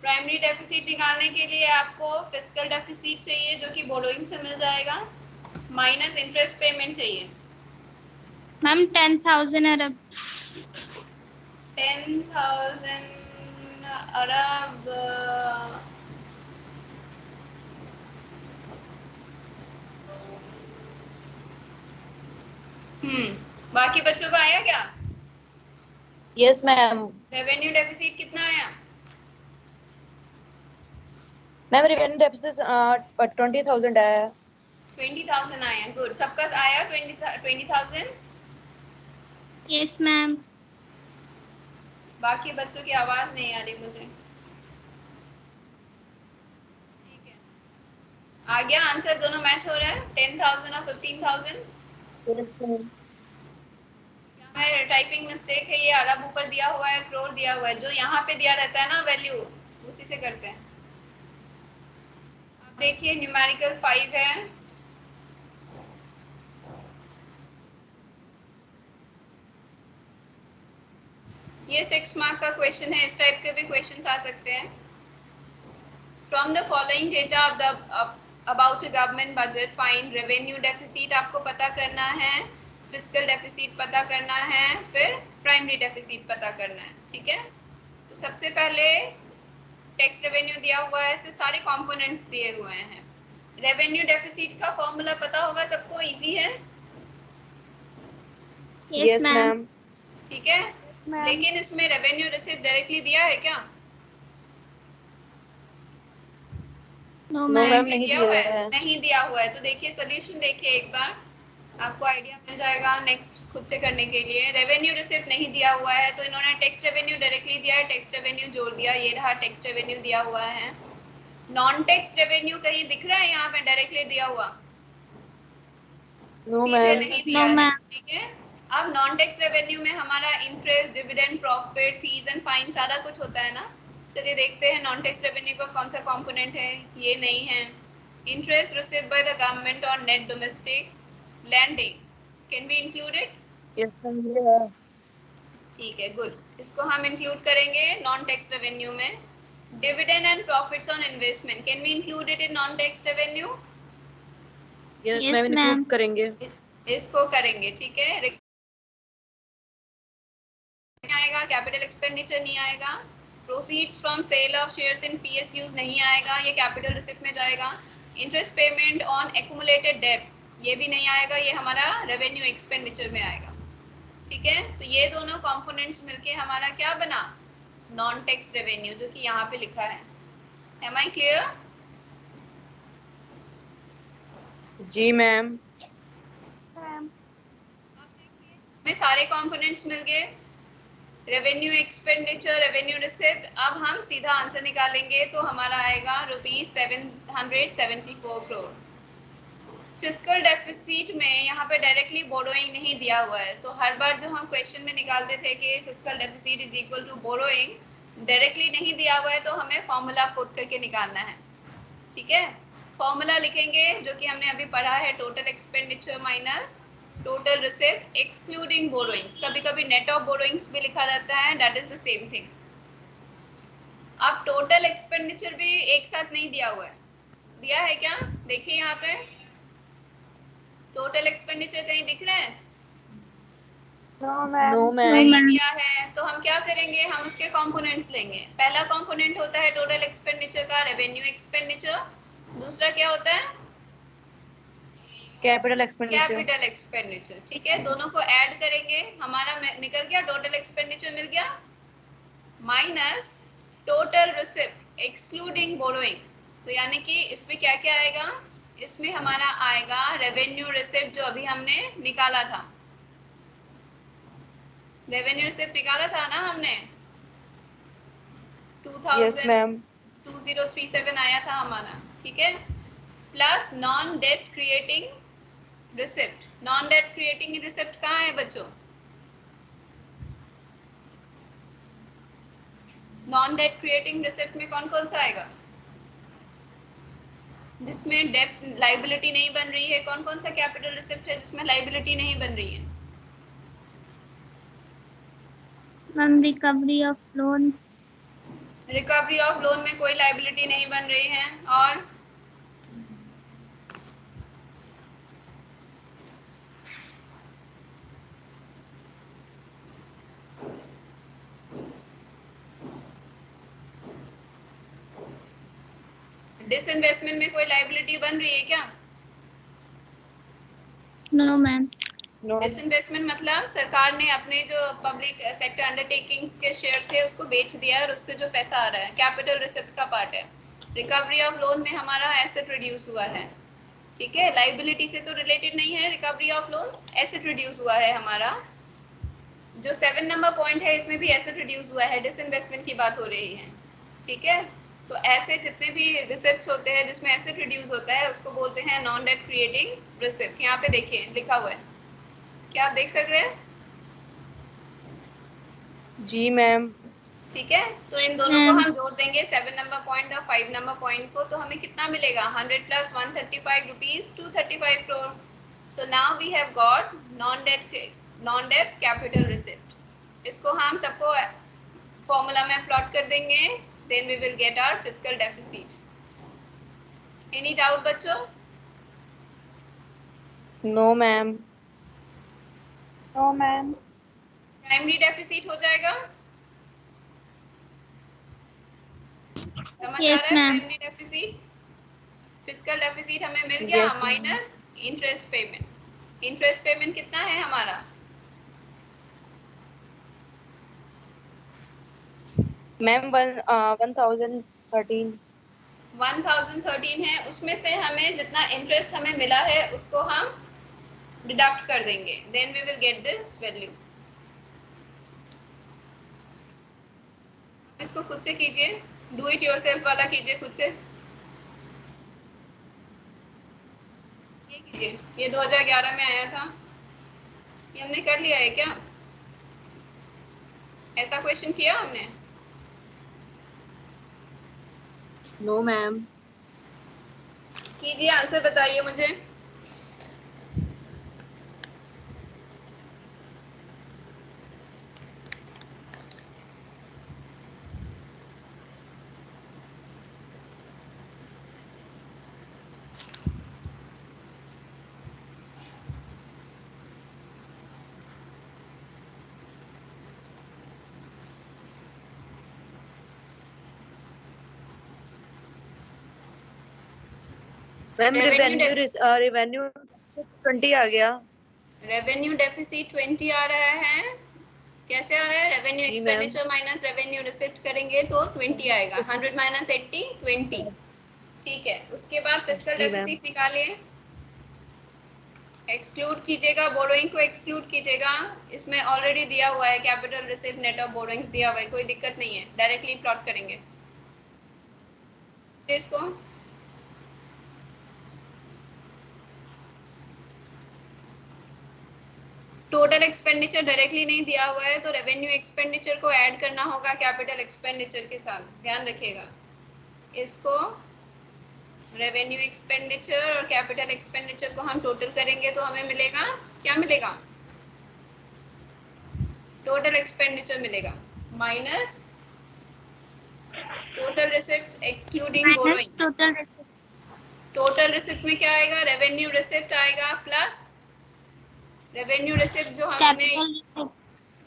प्राइमरी डेफिसिट निकालने के लिए आपको फिस्कल डेफिसिट चाहिए जो कि बोरोइंग से मिल जाएगा, माइनस इंटरेस्ट पेमेंट चाहिए। मैम 10,000 अरब। 10,000 अरब। बाकी बच्चों का आया क्या? Yes ma'am. रेवेन्यू डेफिसिट कितना आया? मैम रेवेन्यू डेफिसिट 20,000 है। 20,000 आया, गुड। सबका आया 20,000। Yes ma'am. बाकी बच्चों की आवाज नहीं आ रही मुझे। ठीक है, आ गया आंसर? दोनों मैच हो रहा है? 10,000 और 15,000? Yes ma'am. मैं टाइपिंग मिस्टेक है, ये अरब ऊपर दिया हुआ है, करोड़ दिया हुआ है, जो यहाँ पे दिया रहता है ना वैल्यू, उसी से करते हैं। अब देखिए न्यूमेरिकल 5 है। ये 6 मार्क का क्वेश्चन है, इस टाइप के भी क्वेश्चन आ सकते हैं। From the following data of the about government budget find revenue deficit आपको पता करना है, फिस्कल डेफिसिट पता करना है, फिर प्राइमरी डेफिसिट पता करना है। ठीक है, तो सबसे पहले टैक्स रेवेन्यू दिया हुआ है, ऐसे सारे कंपोनेंट्स दिए हुए हैं। रेवेन्यू डेफिसिट का फॉर्मूला पता होगा सबको, इजी है। Yes ma'am. ठीक है, लेकिन इसमें रेवेन्यू रिसिप्ट डायरेक्टली दिया है क्या? No no ma'am, ma'am. नहीं दिया दिया हुआ हुआ है? है। नहीं दिया हुआ है, तो देखिए सोल्यूशन देखिए एक बार, आपको आइडिया मिल जाएगा नेक्स्ट खुद से करने के लिए। रेवेन्यू रिसिप्ट नहीं दिया हुआ है, तो इन्होंने टैक्स रेवेन्यू डायरेक्टली दिया है, टैक्स रेवेन्यू जोड़ दिया, ये रहा टैक्स रेवेन्यू दिया हुआ है। नॉन टैक्स रेवेन्यू कहीं दिख रहा है यहाँ पे डायरेक्टली दिया हुआ? नो सीधे मैम। नहीं दिया है। ठीक है, अब नॉन टैक्स रेवेन्यू में हमारा interest, dividend, profit, fees and fine सारा कुछ होता है ना। चलिए देखते हैं नॉन टैक्स रेवेन्यू का कौन सा कंपोनेंट है। ये नहीं है। Interest received by the government on net domestic lending can be included? Yes ma'am, ये है। ठीक है, गुड, इसको हम इंक्लूड करेंगे नॉन टैक्स रेवेन्यू में। Dividend and profits on investment can be included in non tax revenue? Yes ma'am, include करेंगे। इसको करेंगे। ठीक है, नहीं आएगा, कैपिटल एक्सपेंडिचर नहीं आएगा, proceeds from sale of shares in PSUs नहीं आएगा, ये कैपिटल रिसिप्ट में जाएगा। Interest payment on accumulated debts ये भी नहीं आएगा, ये हमारा रेवेन्यू एक्सपेंडिचर में आएगा। ठीक है, तो ये दोनों कंपोनेंट्स मिलके हमारा क्या बना? नॉन टैक्स रेवेन्यू, जो कि यहाँ पे लिखा है। Am I clear? जी मैम। में सारे कंपोनेंट्स मिल गए, रेवेन्यू एक्सपेंडिचर, रेवेन्यू रिसिप्ट। अब हम सीधा आंसर निकालेंगे, तो हमारा आएगा ₹774 करोड़। फिस्कल डेफिसिट में यहाँ पे डायरेक्टली बोरोइंग नहीं दिया हुआ है, तो हर बार जो हम क्वेश्चन में निकालते थे कि fiscal deficit is equal to borrowing, directly नहीं दिया हुआ है, तो हमें फॉर्मूला पुट करके निकालना है। ठीक है, फॉर्मूला लिखेंगे जो कि हमने अभी पढ़ा है, total expenditure minus total receipt excluding borrowings. कभी कभी नेट ऑफ बोरोइंग्स भी लिखा रहता है, that is the same thing. अब टोटल एक्सपेंडिचर भी एक साथ नहीं दिया हुआ है, दिया है क्या? देखिए यहाँ पे टोटल एक्सपेंडिचर कहीं दिख रहा है? No ma'am. नहीं दिया है, तो हम क्या करेंगे? हम उसके कंपोनेंट्स लेंगे। पहला कंपोनेंट होता है टोटल एक्सपेंडिचर का रेवेन्यू एक्सपेंडिचर, दूसरा क्या होता है? Capital expenditure. Capital expenditure. ठीक है, दोनों को ऐड करेंगे, हमारा निकल गया टोटल एक्सपेंडिचर मिल गया, minus total receipt excluding borrowing. तो यानी कि इसमें क्या क्या आएगा? इसमें हमारा आएगा रेवेन्यू रिसिप्ट जो अभी हमने निकाला था, रेवेन्यू रिसिप्ट निकाला था ना हमने, यस मैम। 2037 आया था हमारा। ठीक है, plus non debt creating receipt. Non debt creating receipt कहाँ है बच्चों? नॉन डेट क्रिएटिंग रिसिप्ट में कौन कौन सा आएगा? जिसमें डेट लाइबिलिटी नहीं बन रही है। कौन कौन सा कैपिटल रिसिप्ट है जिसमें लाइबिलिटी नहीं बन रही है? Ma'am recovery of loan. Recovery of loan में कोई लाइबिलिटी नहीं बन रही है। और डिसइन्वेस्टमेंट में कोई लाइबिलिटी बन रही है क्या? No ma'am. डिसइन्वेस्टमेंट मतलब सरकार ने अपने जो पब्लिक सेक्टर अंडरटेकिंग्स के शेयर थे उसको बेच दिया और उससे जो पैसा आ रहा है, कैपिटल रिसिप्ट का पार्ट है। रिकवरी ऑफ लोन में हमारा एसेट रिड्यूस हुआ है। ठीक है, लाइबिलिटी से तो रिलेटेड नहीं है recovery of loans, asset reduce हुआ है हमारा। जो 7 नंबर पॉइंट है इसमें भी एसेट रिड्यूस हुआ है, डिसइन्वेस्टमेंट की बात हो रही है। ठीक है, तो ऐसे जितने भी रिसिप्ट्स होते हैं जिसमें एसेट रिड्यूस होता है उसको बोलते हैं नॉन डेट क्रिएटिंग रिसिप्ट। यहाँ पे देखिए लिखा हुआ है, क्या आप देख सक रहे हैं? जी मैम। ठीक है, तो इन दोनों को हम जोड़ देंगे 7 नंबर पॉइंट और 5 नंबर पॉइंट को, तो हमें कितना मिलेगा? 100 plus 135 rupees 235 crore. So now we have got non debt capital receipt. इसको हम सबको फॉर्मूला में प्लॉट कर देंगे, then we will get our fiscal deficit. Any doubt बच्चों? No ma'am. No ma'am. Primary deficit हो जाएगा। समझ आ यस रहा है? Ma'am. Primary deficit, fiscal deficit हमें मिल गया yes ma'am. Minus interest payment. Interest payment कितना है हमारा? मैम 1013। 1013 है, उसमें से हमें जितना इंटरेस्ट हमें मिला है उसको हम डिडक्ट कर देंगे, then we will get this value. इसको खुद से कीजिए, डू इट योरसेल्फ वाला कीजिए खुद से। ये कीजिए, ये 2011 में आया था, ये हमने कर लिया है क्या? ऐसा क्वेश्चन किया हमने? No ma'am. कीजिए, आंसर बताइए मुझे। मैम रेवेन्यू रेवेन्यू 20 आ गया। रेवेन्यू डेफिसिट 20 आ रहा है। कैसे आ रहा है? रेवेन्यू जी ma'am. Expenditure minus revenue receipt करेंगे तो 20 आएगा। 100 माइनस 80 20। ठीक है, उसके बाद फिस्कल जी मैम। डेफिसिट निकालिए। एक्सक्लूड कीजिएगा, बोरोइंग को एक्सक्लूड कीजिएगा। इसमें ऑलरेडी दिया हुआ है capital receipt net of borrowings दिया हुआ है, कोई दिक्कत नहीं है, डायरेक्टली प्लॉट करेंगे इसको। टोटल एक्सपेंडिचर डायरेक्टली नहीं दिया हुआ है तो रेवेन्यू एक्सपेंडिचर को ऐड करना होगा कैपिटल एक्सपेंडिचर के साथ, ध्यान रखिएगा इसको। रेवेन्यू एक्सपेंडिचर और कैपिटल एक्सपेंडिचर को हम टोटल करेंगे तो हमें मिलेगा, क्या मिलेगा? टोटल एक्सपेंडिचर मिलेगा minus total receipts excluding minus borrowing. Total total receipt में क्या आएगा? रेवेन्यू रिसिप्ट आएगा प्लस रेवेन्यू रिसिप्ट जो हमने capital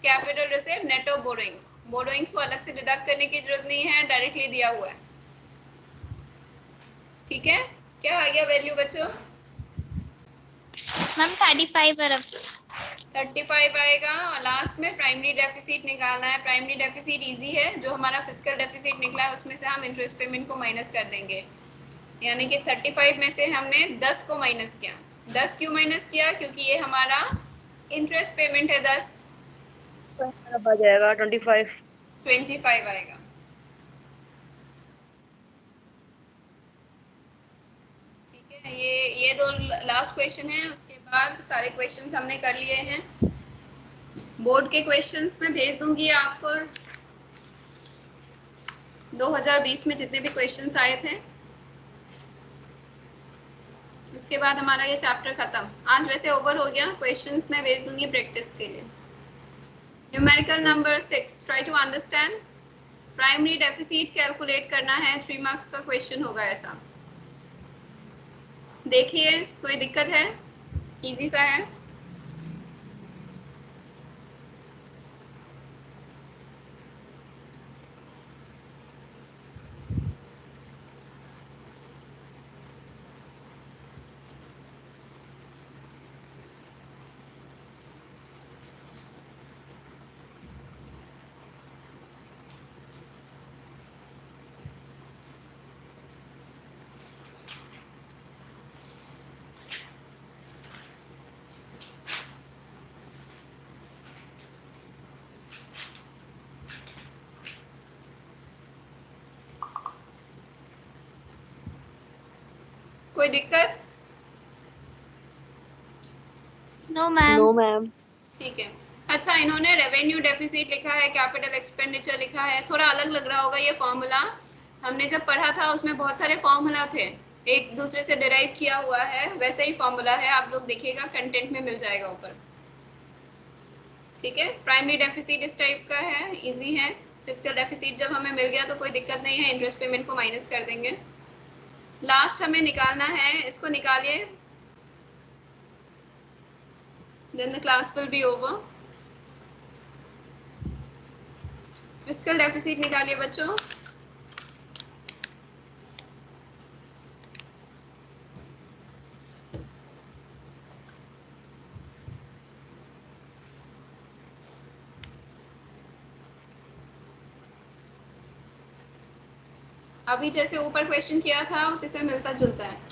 capital receipt net of borrowings. Borrowings को अलग से डिडक्ट करने की जरूरत नहीं है, डायरेक्टली दिया हुआ है। ठीक है, क्या आ गया वैल्यू बच्चों? मैम 35 अरब। 35 आएगा। और लास्ट में प्राइमरी डेफिसिट निकालना है। प्राइमरी डेफिसिट इजी है, जो हमारा फिस्कल डेफिसिट निकला है उसमें से हम इंटरेस्ट पेमेंट को माइनस कर देंगे। यानी कि 35 में से हमने 10 को माइनस किया। 10 क्यों माइनस किया? क्योंकि ये हमारा इंटरेस्ट पेमेंट है 10। अब आ जाएगा 25। 25 आएगा। ठीक है, ये दो लास्ट क्वेश्चन है, उसके बाद सारे क्वेश्चंस हमने कर लिए हैं। बोर्ड के क्वेश्चंस में भेज दूंगी आपको, 2020 में जितने भी क्वेश्चंस आए थे। उसके बाद हमारा ये चैप्टर खत्म। आज वैसे ओवर हो गया, क्वेश्चंस मैं भेज दूंगी प्रैक्टिस के लिए। Numerical number 6, try to understand. Primary deficit calculate करना है, 3 मार्क्स का क्वेश्चन होगा ऐसा। देखिए, कोई दिक्कत है? इजी सा है। कोई दिक्कत? No ma'am. No, ma'am. ठीक है। अच्छा, इन्होंने रेवेन्यू डेफिसिट लिखा है, कैपिटल एक्सपेंडिचर लिखा है, थोड़ा अलग लग रहा होगा ये फॉर्मूला। हमने जब पढ़ा था उसमें बहुत सारे फॉर्मूला थे, एक दूसरे से डिराइव किया हुआ है, वैसे ही फॉर्मूला है, आप लोग देखिएगा कंटेंट में मिल जाएगा ऊपर। ठीक है, प्राइमरी डेफिसिट इस टाइप का है, इजी है। फिस्कल डेफिसिट जब हमें मिल गया तो कोई दिक्कत नहीं है, इंटरेस्ट पेमेंट को माइनस कर देंगे। लास्ट हमें निकालना है, इसको निकालिए, then the class will be over। Fiscal deficit निकालिए बच्चों। अभी जैसे ऊपर क्वेश्चन किया था उसी से मिलता जुलता है।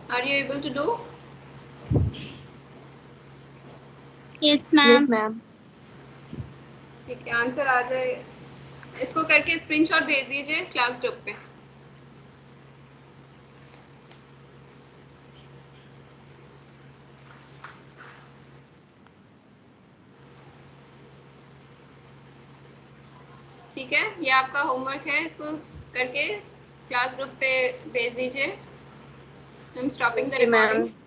Are you able to do? Yes ma'am. Yes, ma'am. ठीक है, आंसर आ जाए, इसको करके स्क्रीनशॉट भेज दीजिए क्लास ग्रुप पे। ठीक है, ये आपका होमवर्क है, इसको करके क्लास ग्रुप पे भेज दीजिए। I'm stopping the Okay, ma'am. recording।